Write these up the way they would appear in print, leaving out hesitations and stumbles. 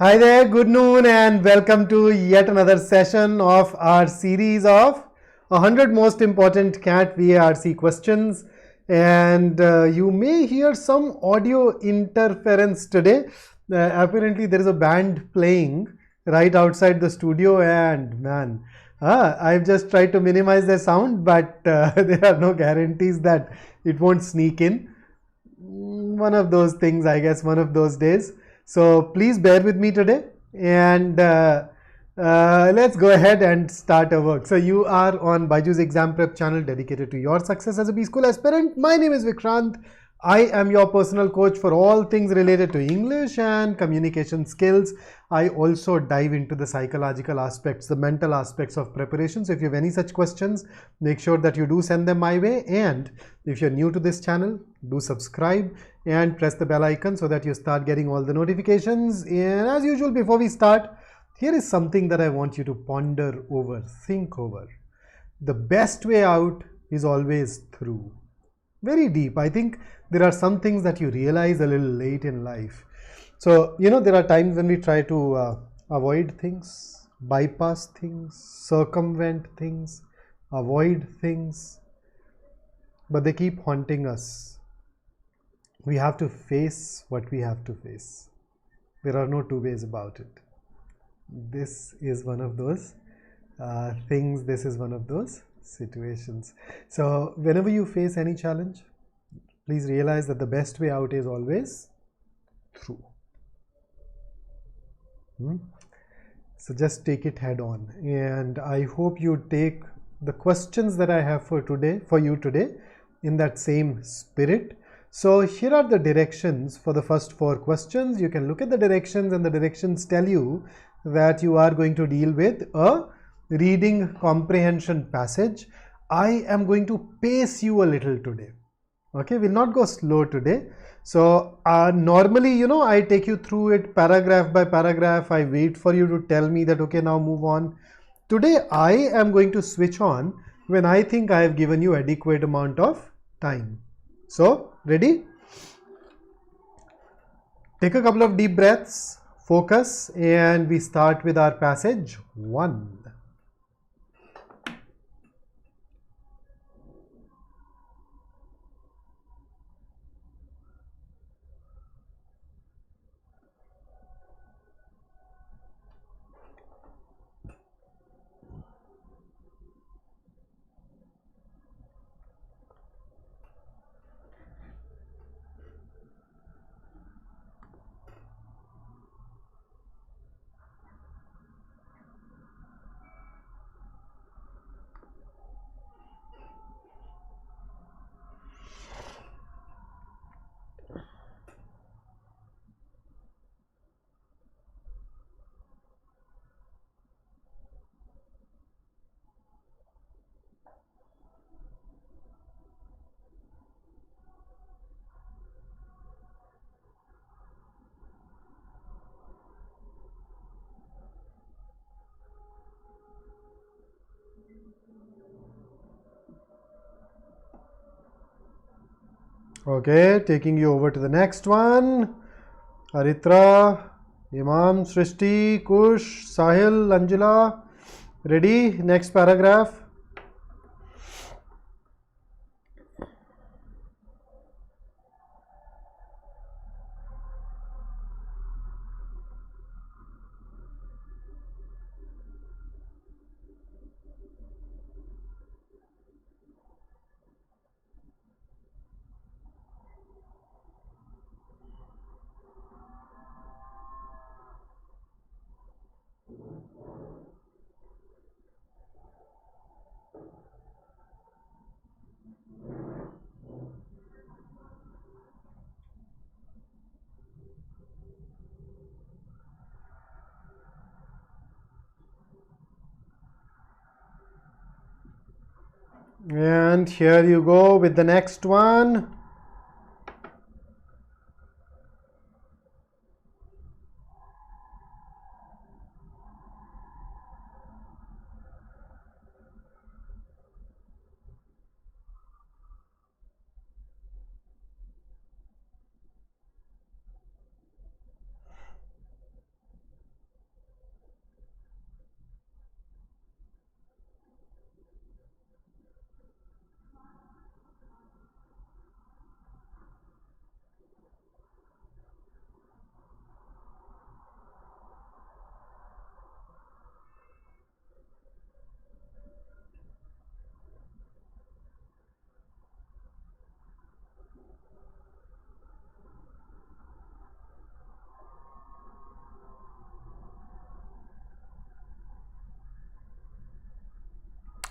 Hi there, good noon, and welcome to yet another session of our series of 100 most important CAT VARC questions. And you may hear some audio interference today. Apparently, there is a band playing right outside the studio, and man, I've just tried to minimize the sound, but there are no guarantees that it won't sneak in. One of those things, I guess, one of those days. So please bear with me today, and let's go ahead and start our work. So you are on BYJU'S exam prep channel dedicated to your success as a B School aspirant. My name is Vikrant. I am your personal coach for all things related to English and communication skills. I also dive into the psychological aspects, the mental aspects of preparation. So if you have any such questions, make sure that you do send them my way. And if you're new to this channel, do subscribe and press the bell icon so that you start getting all the notifications. And as usual, before we start, here is something that I want you to ponder over, think over. The best way out is always through. Very deep. I think there are some things that you realize a little late in life. So, there are times when we try to avoid things, bypass things, circumvent things, avoid things, but they keep haunting us. We have to face what we have to face. There are no two ways about it. This is one of those things, this is one of those situations. So whenever you face any challenge, please realize that the best way out is always through. So just take it head on, and I hope you take the questions that I have for you today in that same spirit. So here are the directions for the first 4 questions. You can look at the directions, and the directions tell you that you are going to deal with a reading comprehension passage. I am going to pace you a little today. Okay, we'll not go slow today. So normally, I take you through it paragraph by paragraph. I wait for you to tell me that, okay, now move on. Today, I am going to switch on when I think I have given you adequate amount of time. So, ready? Take a couple of deep breaths, focus, and we start with our passage 1. Okay, taking you over to the next one. Aritra, Imam, Srishti, Kush, Sahil, Anjula. Ready? Next paragraph. And here you go with the next one.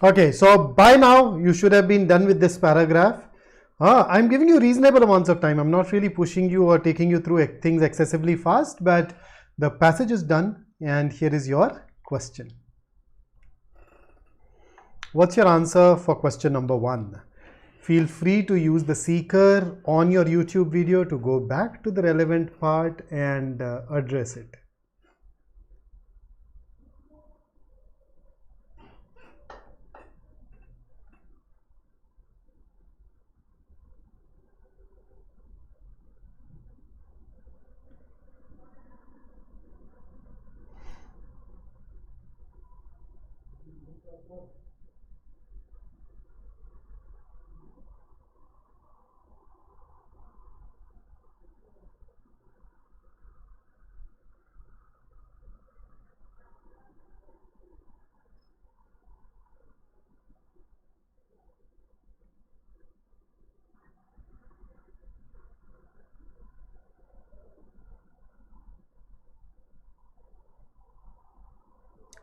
Okay, so by now you should have been done with this paragraph. I'm giving you reasonable amounts of time. I'm not really pushing you or taking you through things excessively fast, but the passage is done and here is your question. What's your answer for question number 1? Feel free to use the seeker on your YouTube video to go back to the relevant part and address it.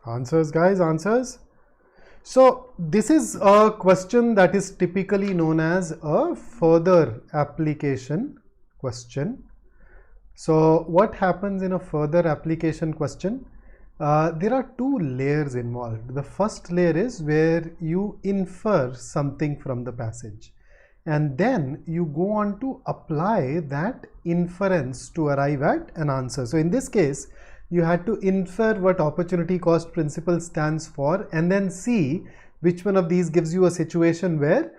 Answers, guys, answers. So this is a question that is typically known as a further application question. So what happens in a further application question? There are two layers involved. The first layer is where you infer something from the passage, and then you go on to apply that inference to arrive at an answer. So in this case, you had to infer what opportunity cost principle stands for and then see which one of these gives you a situation where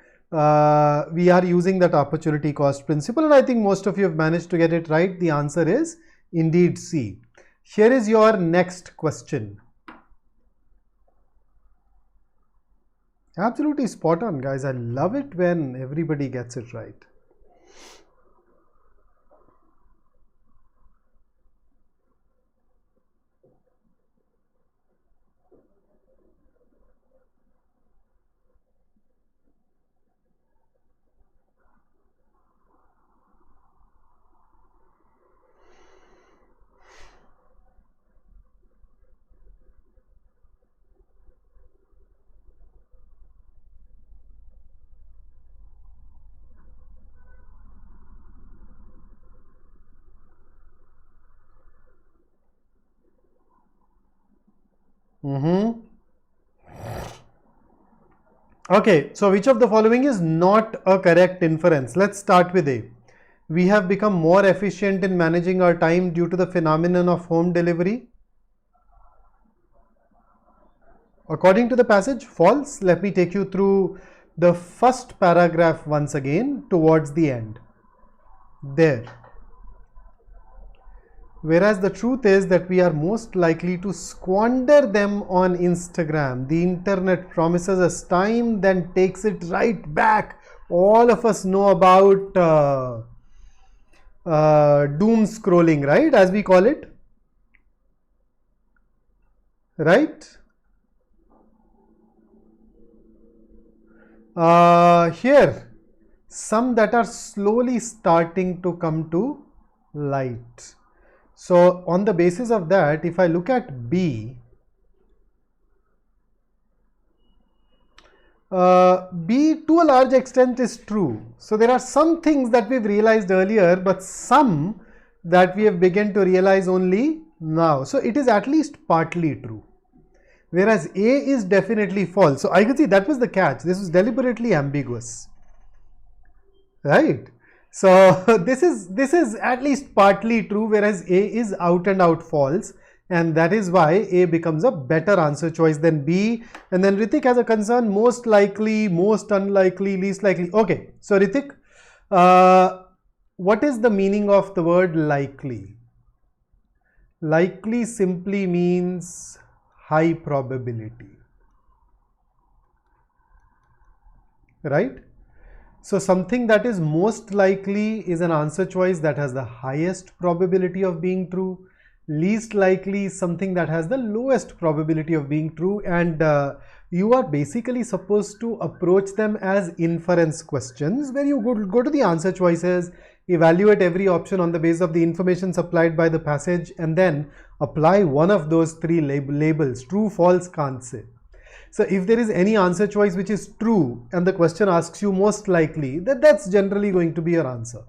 we are using that opportunity cost principle, and I think most of you have managed to get it right. The answer is indeed C. Here is your next question. Absolutely spot on, guys. I love it when everybody gets it right. Okay, so which of the following is not a correct inference? Let's start with A. We have become more efficient in managing our time due to the phenomenon of home delivery. According to the passage, false. Let me take you through the first paragraph once again towards the end. There. Whereas the truth is that we are most likely to squander them on Instagram. The internet promises us time, then takes it right back. All of us know about doom scrolling, right? As we call it. Right? Here, some that are slowly starting to come to light. So on the basis of that, if I look at B, B to a large extent is true. So there are some things that we've realized earlier, but some that we have begun to realize only now. So it is at least partly true. Whereas A is definitely false. So I could see that was the catch. This was deliberately ambiguous. Right? So this is at least partly true, whereas A is out and out false, and that is why A becomes a better answer choice than B. And then Ritik has a concern: most likely, most unlikely, least likely. Okay, so Ritik, what is the meaning of the word likely? Likely simply means high probability, right? So something that is most likely is an answer choice that has the highest probability of being true. Least likely is something that has the lowest probability of being true, and you are basically supposed to approach them as inference questions where you go to the answer choices, evaluate every option on the basis of the information supplied by the passage, and then apply one of those three labels: true, false, can't say. So if there is any answer choice which is true and the question asks you most likely, that's generally going to be your answer.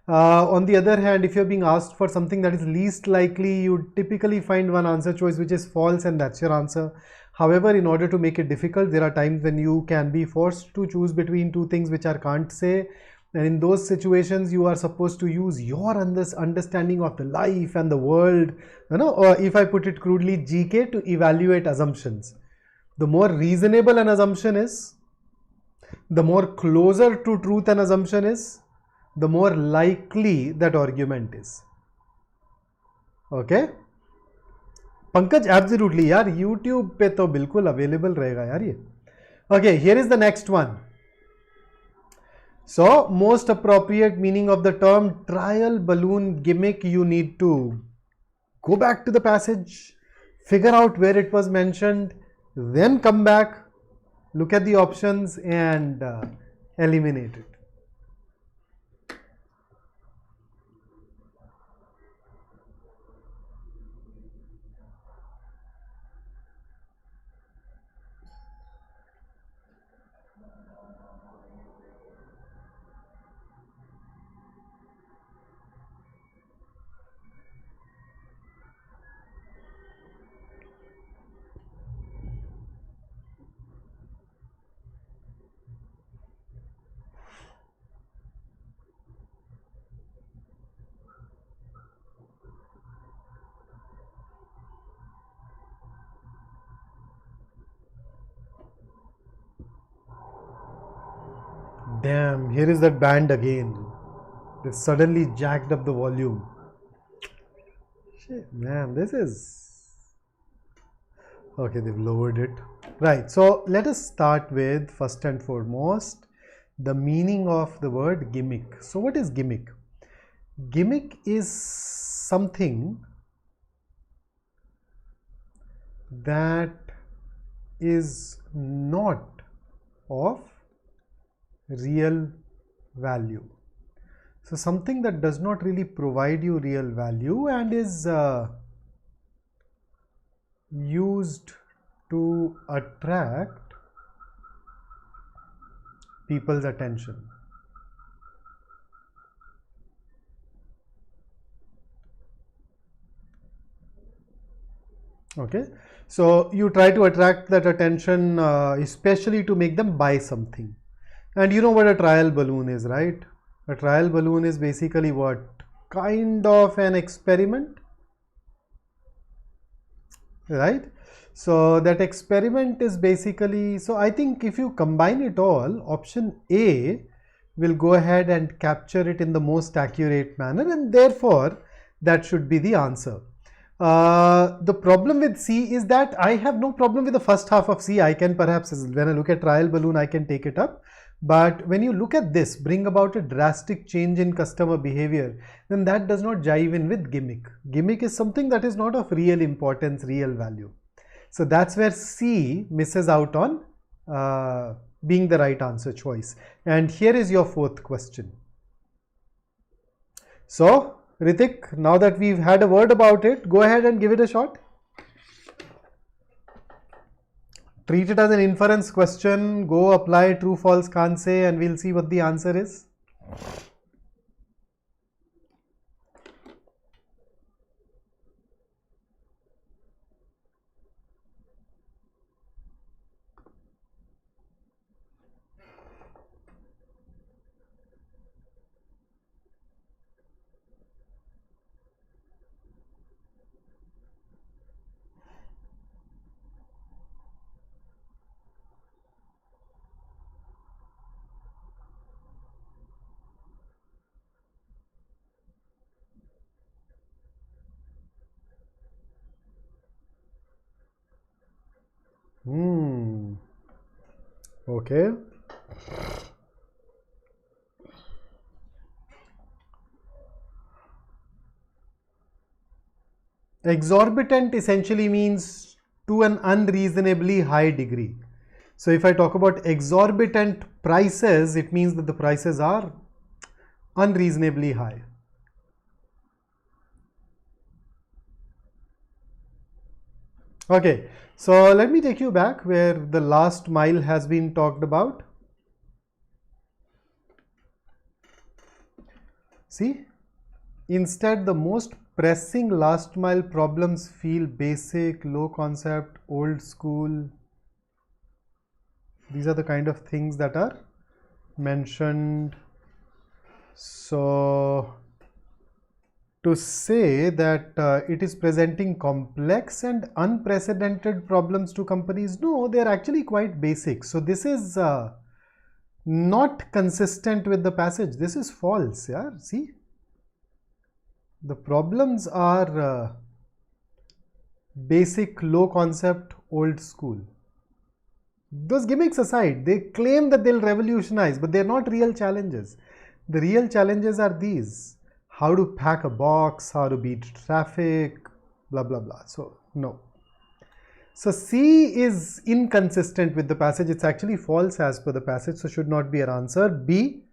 On the other hand, if you're being asked for something that is least likely, you typically find one answer choice which is false and that's your answer. However, in order to make it difficult, there are times when you can be forced to choose between two things which are can't say. And in those situations, you are supposed to use your understanding of the life and the world, or if I put it crudely, GK, to evaluate assumptions. The more reasonable an assumption is, the more closer to truth an assumption is, the more likely that argument is. Okay? Pankaj, absolutely यार, YouTube पे तो बिल्कुल available रहेगा यार ये. Okay, here is the next one. So, most appropriate meaning of the term trial balloon gimmick, you need to go back to the passage, figure out where it was mentioned, then come back, look at the options and eliminate it. Damn, here is that band again. They've suddenly jacked up the volume. Shit, man, this is... Okay, they've lowered it. Right, so let us start with, first and foremost, the meaning of the word gimmick. So what is gimmick? Gimmick is something that is not of real value. So something that does not really provide you real value and is used to attract people's attention. Okay, so you try to attract that attention, especially to make them buy something. And you know what a trial balloon is, right? A trial balloon is basically what? Kind of an experiment, right? So that experiment is basically, so I think if you combine it all, option A will go ahead and capture it in the most accurate manner, and therefore that should be the answer. The problem with C is that I have no problem with the first half of C. I can perhaps, when I look at trial balloon, I can take it up. But when you look at this, bring about a drastic change in customer behavior, then that does not jive in with gimmick. Gimmick is something that is not of real importance, real value. So that's where C misses out on being the right answer choice. And here is your fourth question. So Ritik, now that we've had a word about it, go ahead and give it a shot. Treat it as an inference question, go apply true, false, can't say, and we'll see what the answer is. Okay. Exorbitant essentially means to an unreasonably high degree. So if I talk about exorbitant prices, it means that the prices are unreasonably high. Okay, so let me take you back where the last mile has been talked about. See, instead the most pressing last mile problems feel basic, low concept, old school. These are the kind of things that are mentioned. So to say that it is presenting complex and unprecedented problems to companies, no, they are actually quite basic. So this is not consistent with the passage. This is false. Yeah, see, the problems are basic, low concept, old school. Those gimmicks aside, they claim that they'll revolutionize, but they're not real challenges. The real challenges are these: how to pack a box, how to beat traffic, blah blah blah. So no. So C is inconsistent with the passage. It's actually false as per the passage, so should not be our answer. B,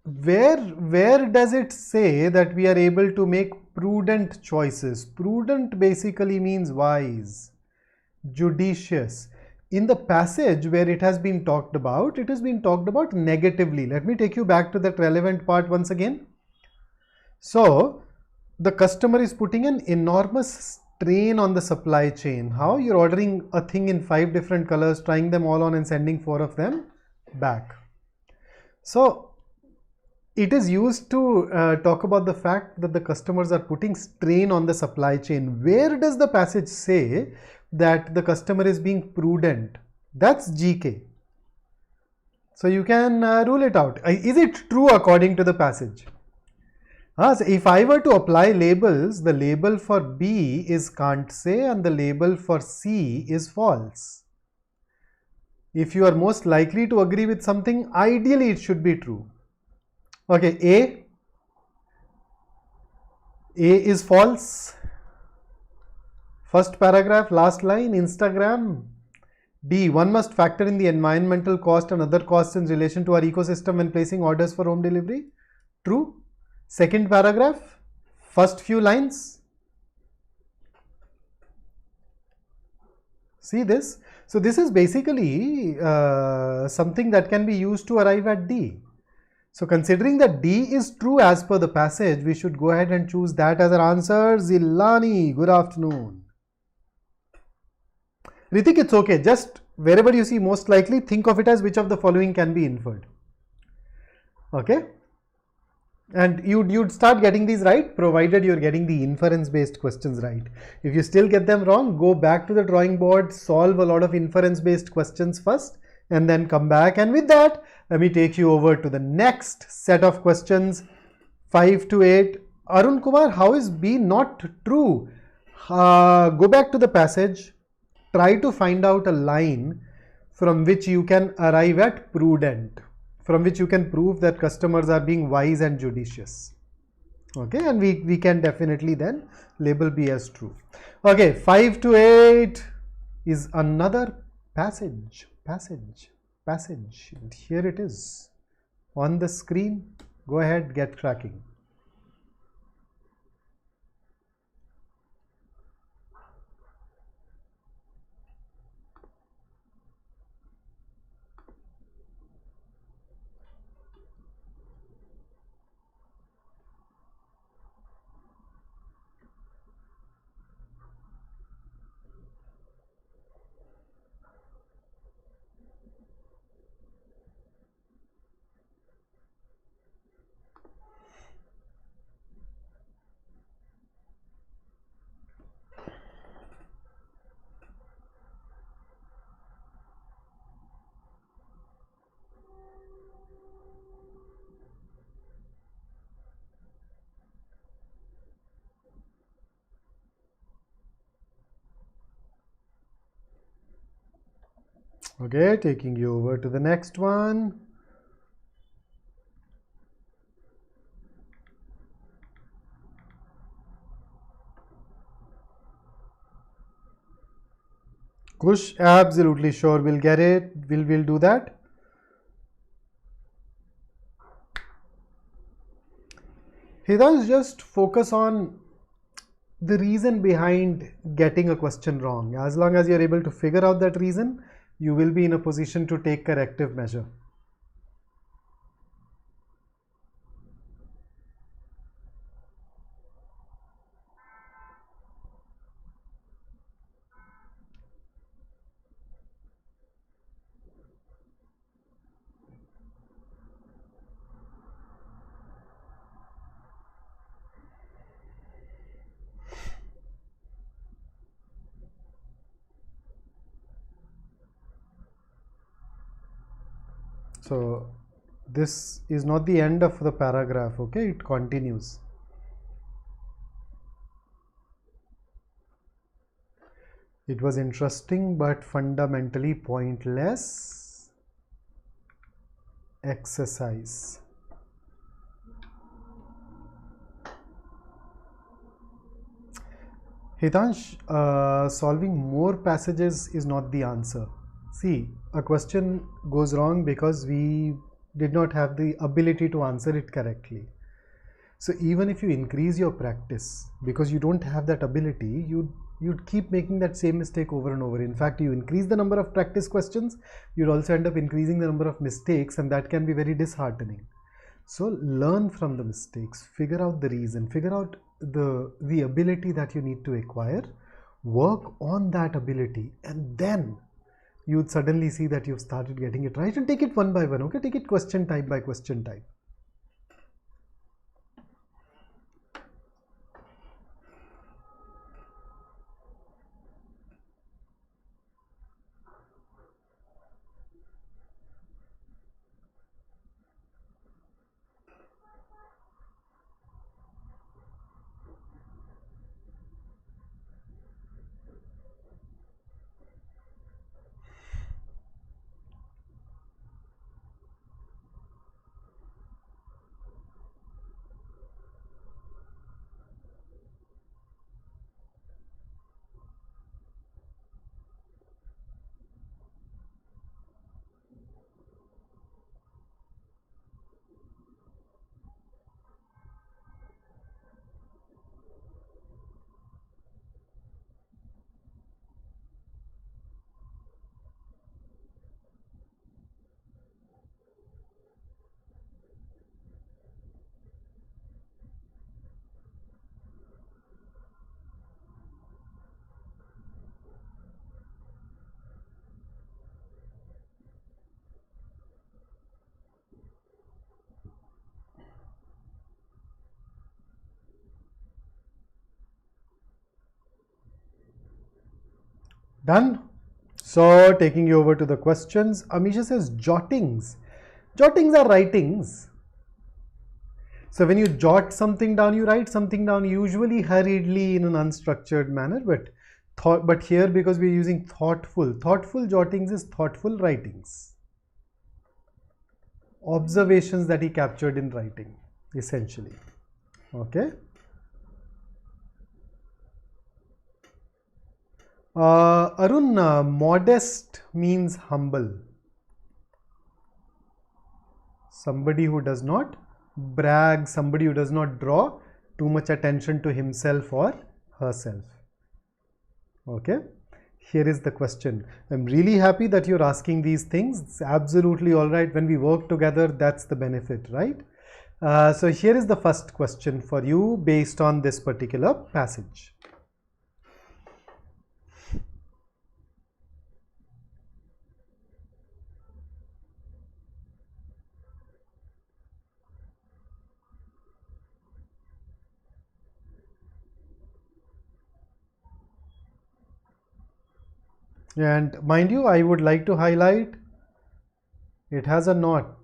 where does it say that we are able to make prudent choices? Prudent basically means wise, judicious. In the passage where it has been talked about, it has been talked about negatively. Let me take you back to that relevant part once again. So the customer is putting an enormous strain on the supply chain. How? You're ordering a thing in 5 different colors, trying them all on and sending 4 of them back. So it is used to talk about the fact that the customers are putting strain on the supply chain. Where does the passage say that the customer is being prudent? That's GK. So you can rule it out. Is it true according to the passage? So if I were to apply labels, the label for B is can't say and the label for C is false. If you are most likely to agree with something, ideally it should be true. Okay, A is false. First paragraph, last line, Instagram. D, one must factor in the environmental cost and other costs in relation to our ecosystem when placing orders for home delivery. True. Second paragraph, first few lines. See this? So this is basically something that can be used to arrive at D. So considering that D is true as per the passage, we should go ahead and choose that as our answer. Zilani, good afternoon. Ritik, it's okay. Just wherever you see most likely, think of it as which of the following can be inferred. Okay? And you'd start getting these right, provided you're getting the inference based questions right. If you still get them wrong, go back to the drawing board, solve a lot of inference based questions first, and then come back. And with that, let me take you over to the next set of questions, 5 to 8. Arun Kumar, how is B not true? Go back to the passage, try to find out a line from which you can arrive at prudent, from which you can prove that customers are being wise and judicious. Okay, and we can definitely then label B as true. Okay, 5 to 8 is another passage. And here it is on the screen. Go ahead, get cracking. Okay, taking you over to the next one. Kush, absolutely sure we'll get it. We'll do that. Hidayat, just focus on the reason behind getting a question wrong. As long as you're able to figure out that reason, you will be in a position to take corrective measure. So this is not the end of the paragraph, okay? It continues. It was interesting but fundamentally pointless exercise. Hitansh, solving more passages is not the answer. See, a question goes wrong because we did not have the ability to answer it correctly. So even if you increase your practice, because you don't have that ability, you'd keep making that same mistake over and over. In fact, you increase the number of practice questions, you'd also end up increasing the number of mistakes, and that can be very disheartening. So learn from the mistakes, figure out the reason, figure out the ability that you need to acquire, work on that ability, and then you'd suddenly see that you've started getting it right. And take it one by one, okay? Take it question type by question type. Done? So taking you over to the questions, Amisha says jottings. Jottings are writings. So when you jot something down, you write something down, usually hurriedly in an unstructured manner, but here, because we're using thoughtful jottings is thoughtful writings. Observations that he captured in writing, essentially. Okay. Arun, modest means humble. Somebody who does not brag, somebody who does not draw too much attention to himself or herself. Okay. Here is the question. I'm really happy that you're asking these things. It's absolutely all right. When we work together, that's the benefit, right? So here is the first question for you based on this particular passage. And mind you, I would like to highlight it has a not.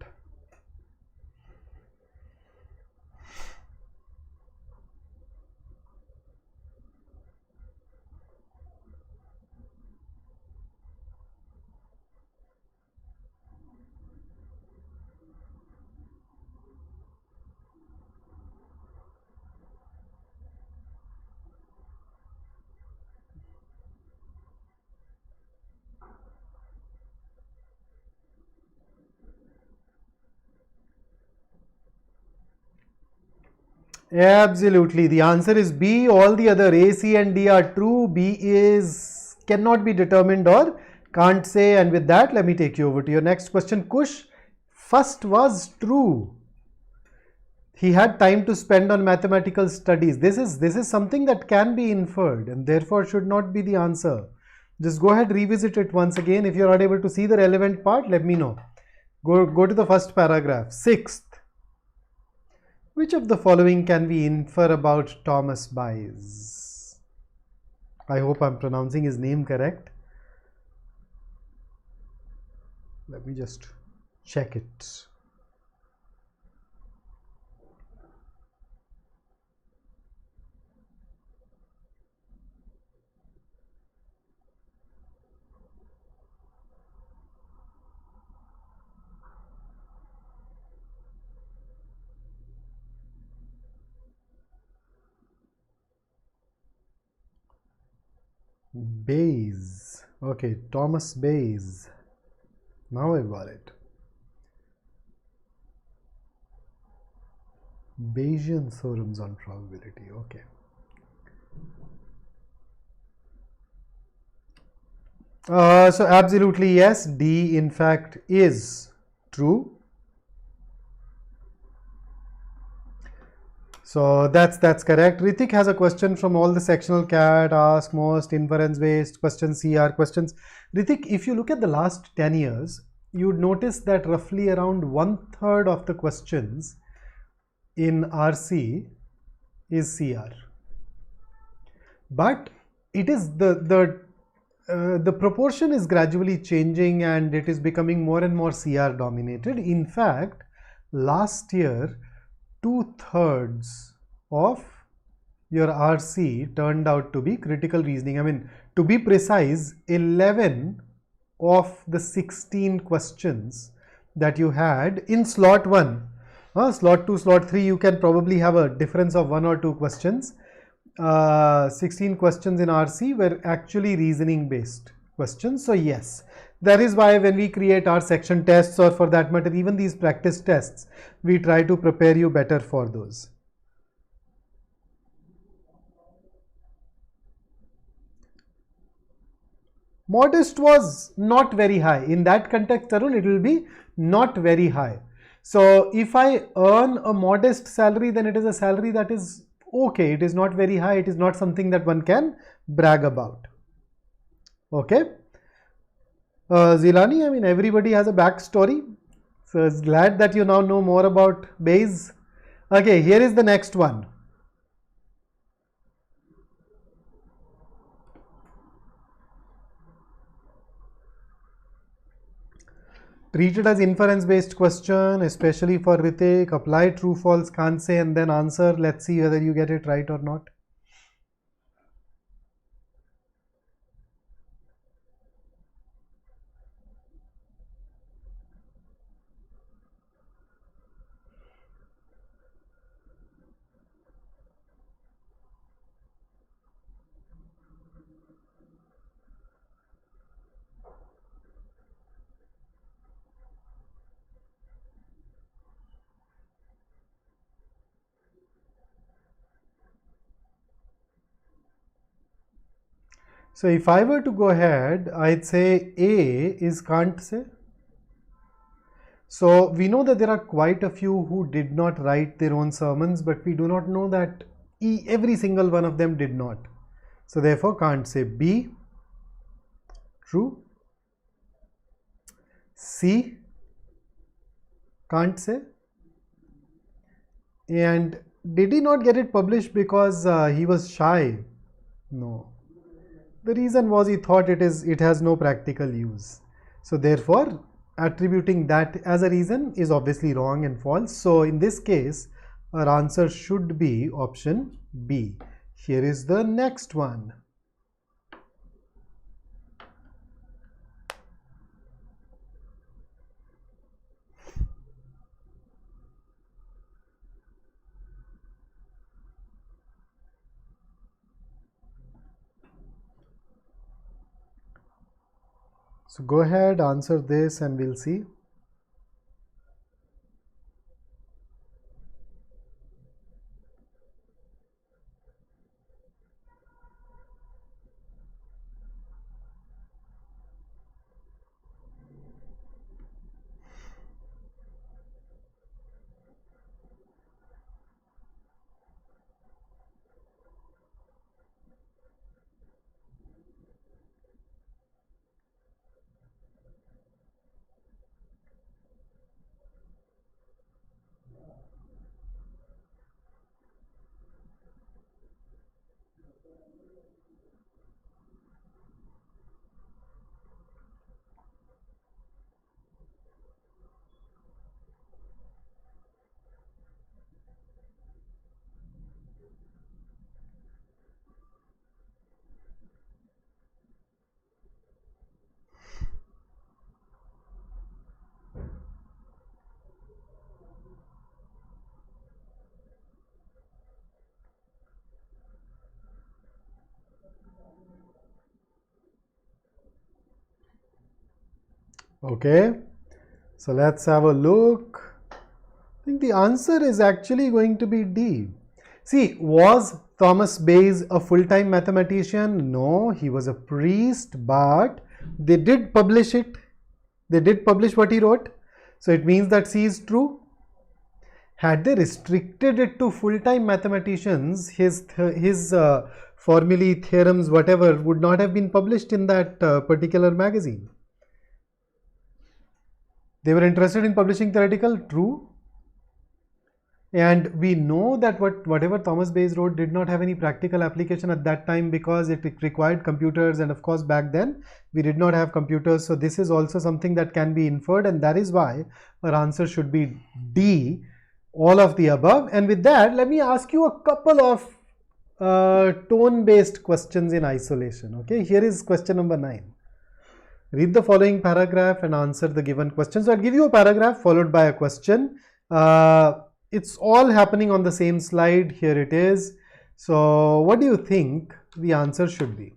Absolutely. The answer is B. All the other A, C and D are true. B is cannot be determined or can't say. And with that, let me take you over to your next question. Kush, first was true. He had time to spend on mathematical studies. This is something that can be inferred and therefore should not be the answer. Just go ahead, revisit it once again. If you're not able to see the relevant part, let me know. Go to the first paragraph. Sixth. Which of the following can we infer about Thomas Bayes? I hope I'm pronouncing his name correct. Let me just check it. Bayes. Okay, Thomas Bayes. Now I got it. Bayesian theorems on probability. Okay. So absolutely yes, D in fact is true. So that's correct. Ritik has a question from all the sectional CAT, ask most, inference based questions, CR questions. Ritik, if you look at the last 10 years, you would notice that roughly around 1/3 of the questions in RC is CR. But it is the proportion is gradually changing and it is becoming more and more CR dominated. In fact, last year 2/3 of your RC turned out to be critical reasoning. I mean, to be precise, 11 of the 16 questions that you had in slot 1, slot 2, slot 3, you can probably have a difference of 1 or 2 questions. 16 questions in RC were actually reasoning based questions. So yes, that is why when we create our section tests, or for that matter even these practice tests, we try to prepare you better for those. Modest was not very high. In that context, Arun, it will be not very high. So if I earn a modest salary, then it is a salary that is okay. It is not very high. It is not something that one can brag about. Okay. Zilani, I mean, everybody has a backstory. So I'm glad that you now know more about Bayes. Okay, here is the next one. Treat it as inference based question, especially for Ritik. Apply true, false, can't say, and then answer. Let's see whether you get it right or not. So if I were to go ahead, I'd say A is can't say. So we know that there are quite a few who did not write their own sermons, but we do not know that every single one of them did not. So therefore can't say. B, true. C, can't say. And did he not get it published because he was shy? No. The reason was he thought it has no practical use. So therefore, attributing that as a reason is obviously wrong and false. So in this case, our answer should be option B. Here is the next one. So go ahead, answer this and we'll see. Okay, so let's have a look. I think the answer is actually going to be D. See, was Thomas Bayes a full-time mathematician? No, he was a priest, but they did publish it. They did publish what he wrote. So it means that C is true. Had they restricted it to full-time mathematicians, his formulae, theorems, whatever, would not have been published in that particular magazine. They were interested in publishing theoretical, true. And we know that whatever Thomas Bayes wrote did not have any practical application at that time because it required computers, and of course back then we did not have computers. So this is also something that can be inferred, and that is why our answer should be D, all of the above. And with that, let me ask you a couple of tone-based questions in isolation. Okay, here is question number 9. Read the following paragraph and answer the given question. So I'll give you a paragraph followed by a question. It's all happening on the same slide. Here it is. So what do you think the answer should be?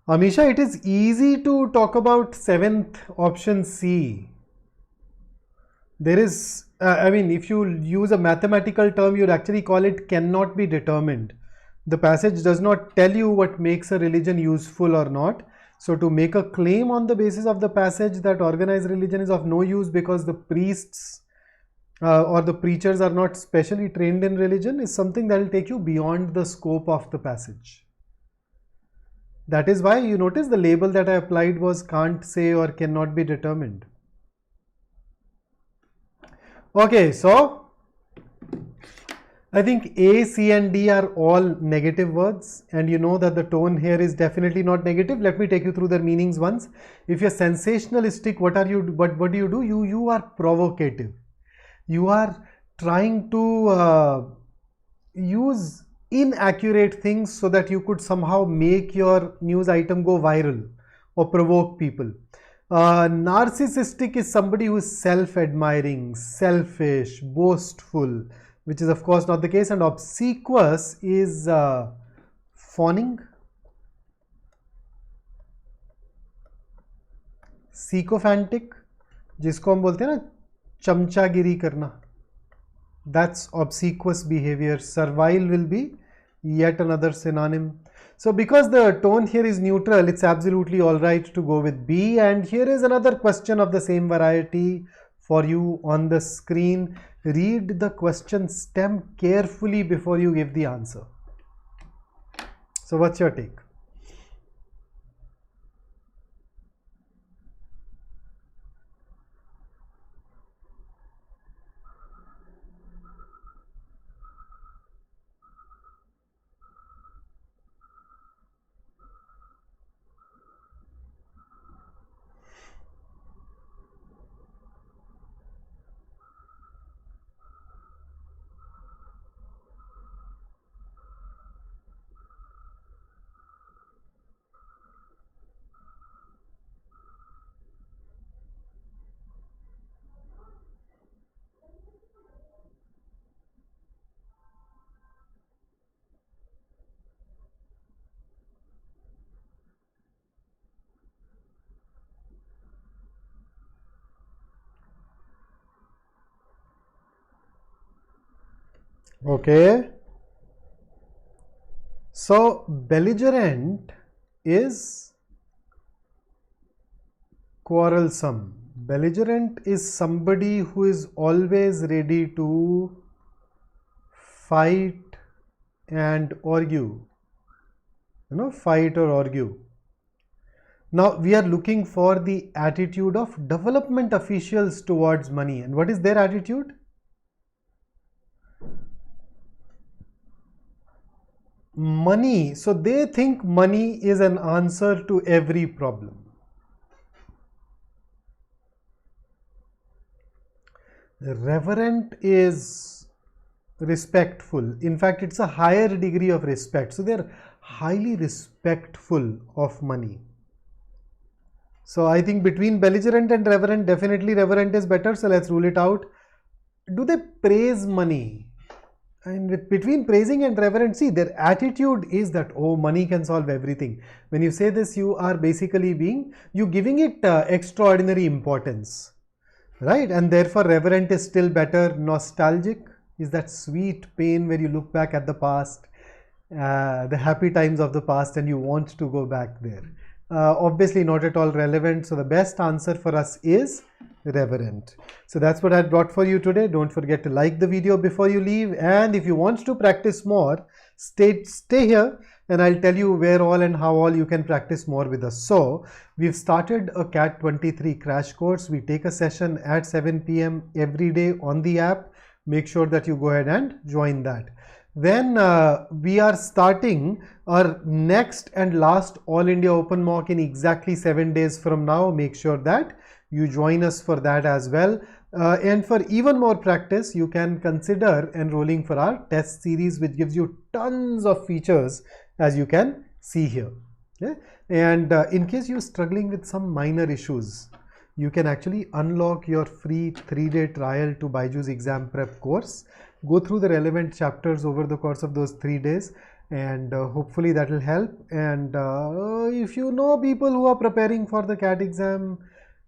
Amisha, it is easy to talk about 7th option C. There is, I mean, if you use a mathematical term, you'd actually call it cannot be determined. The passage does not tell you what makes a religion useful or not. So to make a claim on the basis of the passage that organized religion is of no use because the priests or the preachers are not specially trained in religion is something that will take you beyond the scope of the passage. That is why you notice the label that I applied was can't say or cannot be determined. Okay, so I think A, C and D are all negative words, and you know that the tone here is definitely not negative. Let me take you through their meanings once. If you're sensationalistic, what do you do? You are provocative. You are trying to use inaccurate things so that you could somehow make your news item go viral or provoke people. Narcissistic is somebody who is self-admiring, selfish, boastful, which is of course not the case. And obsequious is fawning, sycophantic, जिसको हम बोलते हैं ना चमचागिरी करना, that's obsequious behavior. Servile will be yet another synonym. So because the tone here is neutral, it's absolutely all right to go with B. And here is another question of the same variety for you on the screen. Read the question stem carefully before you give the answer. So what's your take? Okay. So belligerent is quarrelsome. Belligerent is somebody who is always ready to fight and argue. Fight or argue. Now we are looking for the attitude of development officials towards money. And what is their attitude? Money. So they think money is an answer to every problem. Reverent is respectful. In fact, it's a higher degree of respect. So they're highly respectful of money. So I think between belligerent and reverent, definitely reverent is better. So let's rule it out. Do they praise money? And between praising and reverent, see, their attitude is that, oh, money can solve everything. When you say this, you are basically giving it extraordinary importance, right? And therefore, reverent is still better. Nostalgic is that sweet pain where you look back at the past, the happy times of the past, and you want to go back there. Obviously not at all relevant. So the best answer for us is reverent. So that's what I brought for you today. Don't forget to like the video before you leave, and if you want to practice more, stay here and I'll tell you where all and how all you can practice more with us. So we've started a CAT 23 crash course. We take a session at 7 p.m. every day on the app. Make sure that you go ahead and join that. Then we are starting our next and last All India Open Mock in exactly 7 days from now. Make sure that you join us for that as well. And for even more practice, you can consider enrolling for our test series, which gives you tons of features, as you can see here. Okay? And in case you're struggling with some minor issues, you can actually unlock your free 3-day trial to BYJU'S exam prep course. Go through the relevant chapters over the course of those 3 days, and hopefully that will help. And if you know people who are preparing for the CAT exam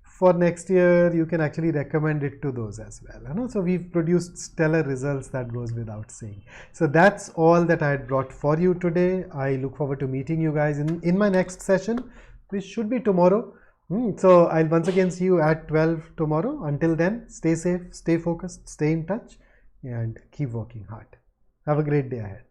for next year, you can actually recommend it to those as well. You know? So we've produced stellar results, that goes without saying. So that's all that I had brought for you today. I look forward to meeting you guys in my next session, which should be tomorrow. So I'll once again see you at 12 tomorrow. Until then, stay safe, stay focused, stay in touch, and keep working hard. Have a great day ahead.